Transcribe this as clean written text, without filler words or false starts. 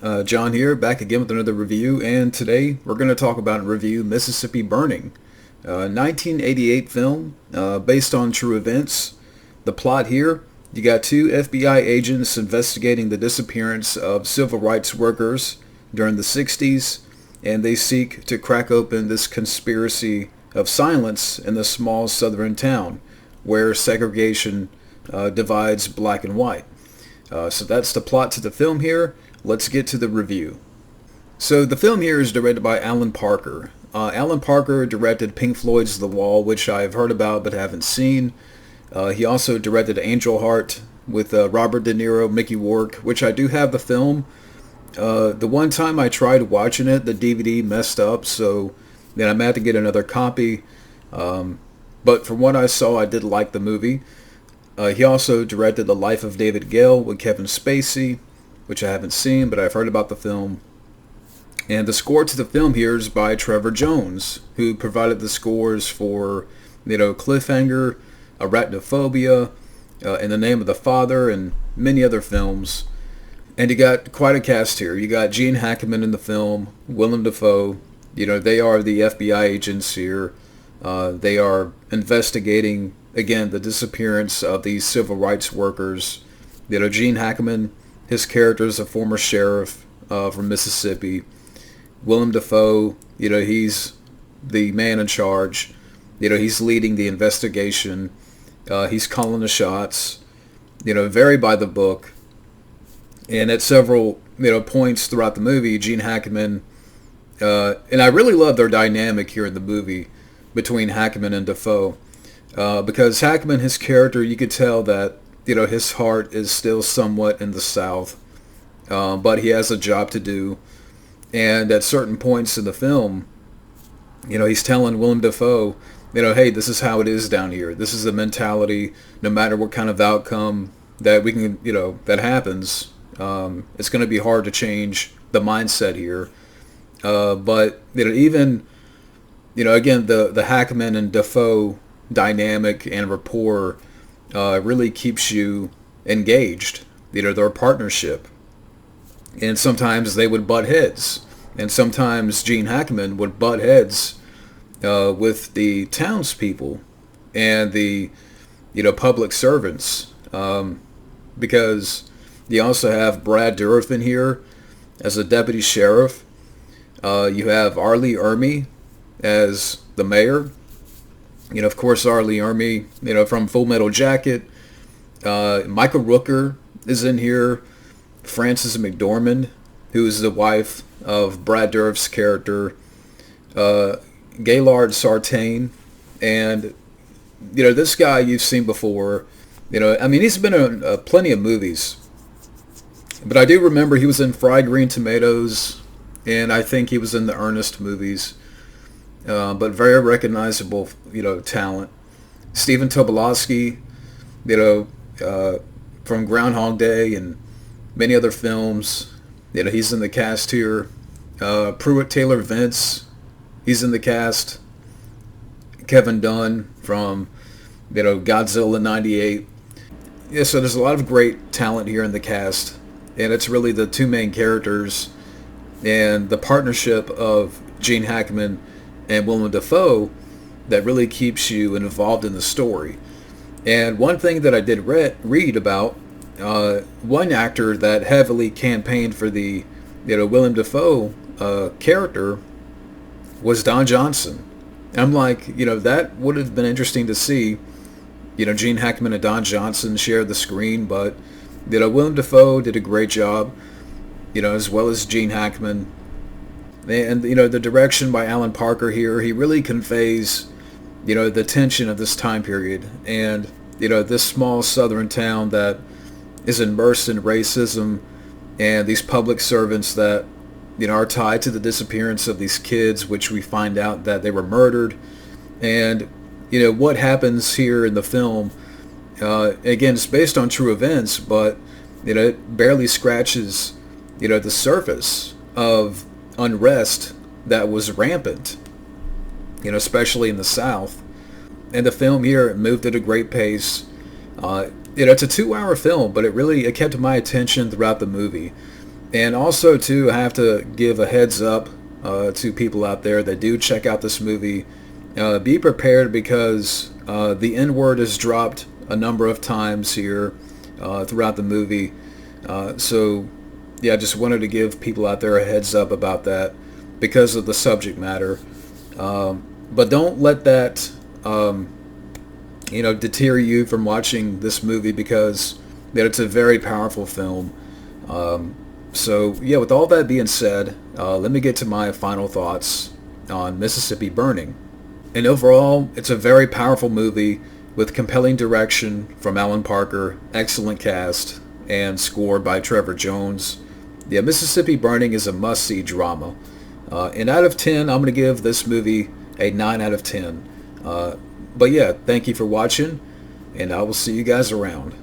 John here, back again with another review, and today we're going to talk about and review Mississippi Burning, 1988 film based on true events. The plot here, you got two FBI agents investigating the disappearance of civil rights workers during the 60s, and they seek to crack open this conspiracy of silence in the small southern town where segregation divides black and white. So that's the plot to the film here. Let's get to the review. So the film here is directed by Alan Parker. Alan Parker directed Pink Floyd's The Wall, which I've heard about but haven't seen. He also directed Angel Heart with Robert De Niro, Mickey Rourke, which I do have the film. The one time I tried watching it, the DVD messed up, so then I'm going to have to get another copy. But from what I saw, I did like the movie. He also directed The Life of David Gale with Kevin Spacey, which I haven't seen, but I've heard about the film. And the score to the film here is by Trevor Jones, who provided the scores for, Cliffhanger, Arachnophobia, In the Name of the Father, and many other films. And you got quite a cast here. You got Gene Hackman in the film, Willem Dafoe. They are the FBI agents here. They are investigating, again, the disappearance of these civil rights workers. Gene Hackman, his character is a former sheriff from Mississippi. Willem Dafoe, he's the man in charge. He's leading the investigation. He's calling the shots. Very by the book. And at several, points throughout the movie, Gene Hackman, and I really love their dynamic here in the movie between Hackman and Dafoe. Because Hackman, his character, you could tell that his heart is still somewhat in the South, but he has a job to do. And at certain points in the film, he's telling Willem Dafoe, hey, this is how it is down here. This is the mentality. No matter what kind of outcome that we can, that happens, it's going to be hard to change the mindset here. But even, again, the Hackman and Dafoe dynamic and rapport really keeps you engaged. Their partnership. And sometimes they would butt heads. And sometimes Gene Hackman would butt heads with the townspeople and the public servants. Because you also have Brad Dourif in here as a deputy sheriff. You have R. Lee Ermey as the mayor. Of course, R. Lee Ermey, from Full Metal Jacket. Michael Rooker is in here. Frances McDormand, who is the wife of Brad Dourif's character. Gaylord Sartain. And, this guy you've seen before. He's been in plenty of movies. But I do remember he was in Fried Green Tomatoes. And I think he was in the Ernest movies. But very recognizable, talent. Stephen Tobolowsky, from Groundhog Day and many other films. He's in the cast here. Pruitt Taylor Vince, he's in the cast. Kevin Dunn from, Godzilla '98. Yeah, so there's a lot of great talent here in the cast. And it's really the two main characters and the partnership of Gene Hackman and Willem Dafoe that really keeps you involved in the story. And one thing that I did read about, one actor that heavily campaigned for the Willem Dafoe character was Don Johnson. And I'm like, that would have been interesting to see, Gene Hackman and Don Johnson share the screen, but Willem Dafoe did a great job, as well as Gene Hackman. And, the direction by Alan Parker here, he really conveys, the tension of this time period. And, this small southern town that is immersed in racism and these public servants that, are tied to the disappearance of these kids, which we find out that they were murdered. And, what happens here in the film, again, it's based on true events, but, it barely scratches, the surface of unrest that was rampant, especially in the South. And the film here moved at a great pace. It's a 2-hour film, but it kept my attention throughout the movie. And also, too, I have to give a heads up to people out there that do check out this movie. Be prepared because the N word is dropped a number of times here throughout the movie. So, yeah, I just wanted to give people out there a heads up about that because of the subject matter. But don't let that, deter you from watching this movie because that it's a very powerful film. So, yeah, with all that being said, let me get to my final thoughts on Mississippi Burning. And overall, it's a very powerful movie with compelling direction from Alan Parker, excellent cast, and score by Trevor Jones. Yeah, Mississippi Burning is a must-see drama. And out of 10, I'm going to give this movie a 9 out of 10. But yeah, thank you for watching, and I will see you guys around.